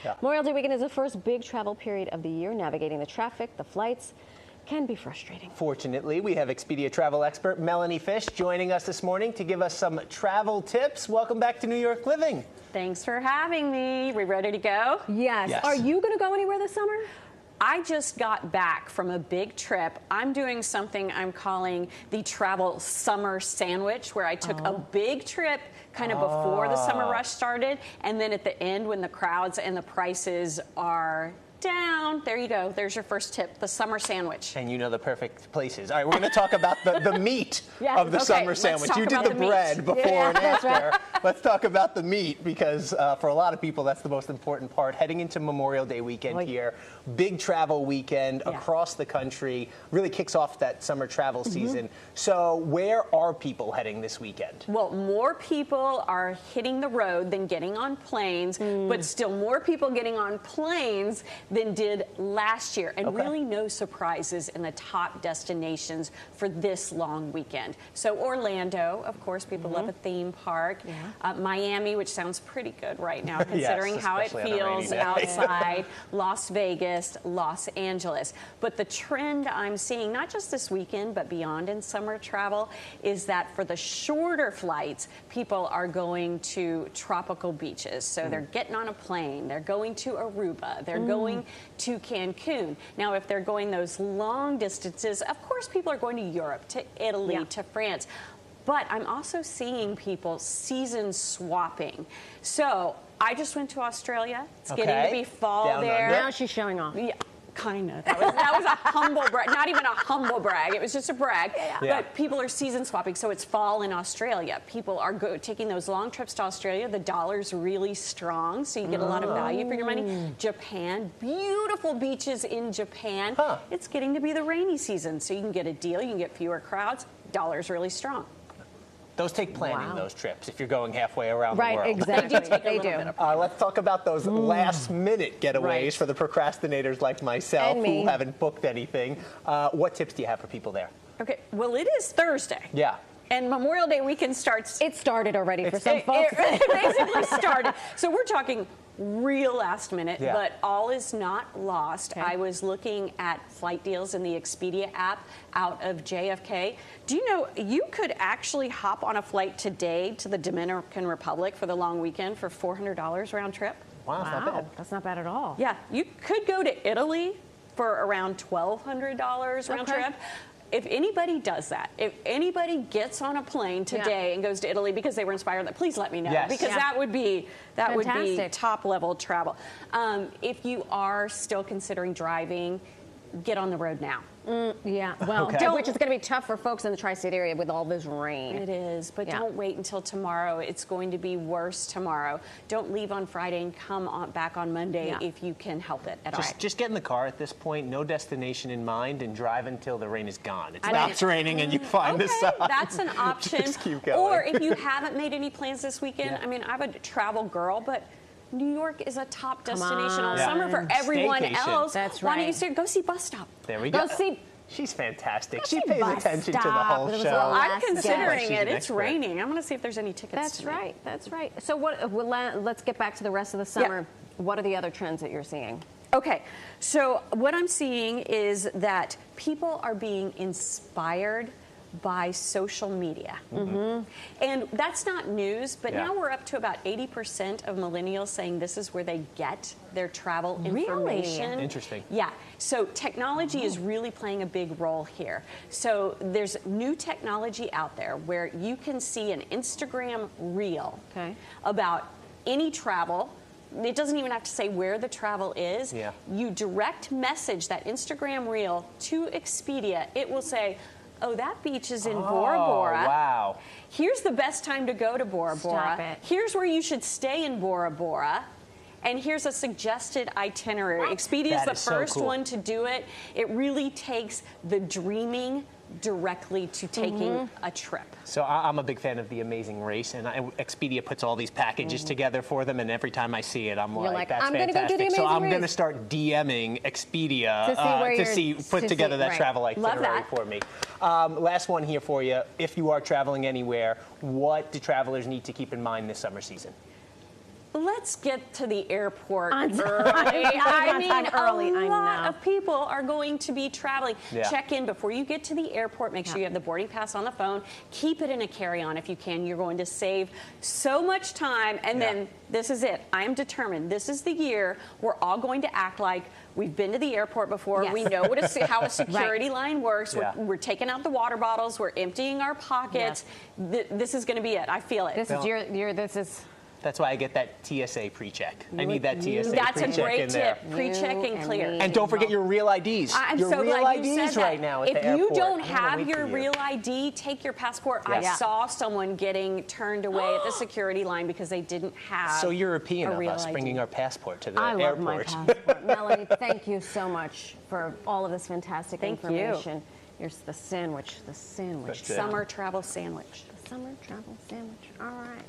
Yeah. Memorial Day weekend is the first big travel period of the year. Navigating the traffic, the flights can be frustrating. Fortunately, we have Expedia travel expert Melanie Fish joining us this morning to give us some travel tips. Welcome back to New York Living. Thanks for having me. We ready to go? Yes. Are you going to go anywhere this summer? I just got back from a big trip. I'm doing something I'm calling the travel summer sandwich, where I took a big trip kind of before the summer rush started, and then at the end when the crowds and the prices are down. There you go. There's your first tip, the summer sandwich. And you know the perfect places. All right, we're going to talk about the meat of the summer sandwich. You did the bread before and after. Right. Let's talk about the meat, because for a lot of people, that's the most important part. Heading into Memorial Day weekend here, big travel weekend across the country, really kicks off that summer travel season. So where are people heading this weekend? Well, more people are hitting the road than getting on planes, but still more people getting on planes than did last year, and really no surprises in the top destinations for this long weekend. So Orlando, of course, people love a theme park. Miami, which sounds pretty good right now considering how it feels outside. Las Vegas, Los Angeles. But the trend I'm seeing, not just this weekend, but beyond in summer travel, is that for the shorter flights, people are going to tropical beaches. So they're getting on a plane, they're going to Aruba, they're going to Cancun. Now, if they're going those long distances, of course, people are going to Europe, to Italy, to France. But I'm also seeing people season swapping. So I just went to Australia. It's getting to be fall there. Now she's showing off. Yeah. Kind of. That was a humble brag. Not even a humble brag. It was just a brag. But people are season swapping, so it's fall in Australia. People are taking those long trips to Australia. The dollar's really strong, so you get a lot of value for your money. Japan, beautiful beaches in Japan. It's getting to be the rainy season, so you can get a deal. You can get fewer crowds. Dollar's really strong. Those take planning, those trips, if you're going halfway around the world. Right, exactly. They do. Let's talk about those last-minute getaways for the procrastinators like myself who haven't booked anything. What tips do you have for people there? Okay. Well, it is Thursday. Yeah. And Memorial Day weekend starts. It started already for some folks. It basically started. So we're talking real last minute, but all is not lost. I was looking at flight deals in the Expedia app out of JFK. Do you know you could actually hop on a flight today to the Dominican Republic for the long weekend for $400 round trip? Wow, that's not bad. That's not bad at all. Yeah, you could go to Italy for around $1,200 round trip. If anybody does that, if anybody gets on a plane today and goes to Italy because they were inspired, please let me know, because that would be top level travel. If you are still considering driving, get on the road now. Well, which is going to be tough for folks in the tri-state area with all this rain. It is, but don't wait until tomorrow. It's going to be worse tomorrow. Don't leave on Friday and come back on Monday if you can help it at all. Just get in the car at this point, no destination in mind, and drive until the rain is gone. It stops raining and you find the sun. That's an option. Just keep going. Or if you haven't made any plans this weekend, I mean, I'm a travel girl, but New York is a top destination all summer for everyone else. That's right. Why don't you go see Bus Stop? There we go. She's fantastic. She pays attention to the whole show. Well, I'm considering it. It's raining. I'm going to see if there's any tickets. That's right. That's right. So let's get back to the rest of the summer. What are the other trends that you're seeing? Okay, so what I'm seeing is that people are being inspired by social media. And that's not news, but now we're up to about 80% of millennials saying this is where they get their travel information. Really? Interesting. Yeah, so technology is really playing a big role here. So there's new technology out there where you can see an Instagram reel about any travel. It doesn't even have to say where the travel is. You direct message that Instagram reel to Expedia. It will say, oh, that beach is in Bora Bora. Wow. Here's the best time to go to Bora Bora. Stop it. Here's where you should stay in Bora Bora. And here's a suggested itinerary. Expedia is the first one to do it. It really takes the dreaming directly to taking a trip. So I'm a big fan of The Amazing Race, and Expedia puts all these packages together for them, and every time I see it, I'm like, that's I'm fantastic. Gonna go do the Amazing so I'm Race. going to start DMing Expedia to put together that travel itinerary for me. Last one here for you. If you are traveling anywhere, what do travelers need to keep in mind this summer season? let's get to the airport On time. early. I mean, Early, I a lot know. of people are going to be traveling. Yeah. Check in before you get to the airport. Make sure you have the boarding pass on the phone. Keep it in a carry-on if you can. You're going to save so much time. And then this is it. I am determined. This is the year we're all going to act like we've been to the airport before. Yes. We know how a security line works. Yeah. We're taking out the water bottles. We're emptying our pockets. This is going to be it. I feel it. This is this is. That's why I get that TSA pre-check. I need that TSA That's pre-check a great in there. tip. Pre-check and clear. And don't forget your real IDs. I'm your so real glad you IDs said right that. now at If the airport. you don't I wanna have wait your for you. real ID, take your passport. Yeah. I saw someone getting turned away at the security line because they didn't have So European a of real us ID. bringing our passport to the I airport. love my passport. Melanie, thank you so much for all of this fantastic Thank you. information. Here's the sandwich. The sandwich. That's it. Summer travel sandwich. The summer travel sandwich. All right.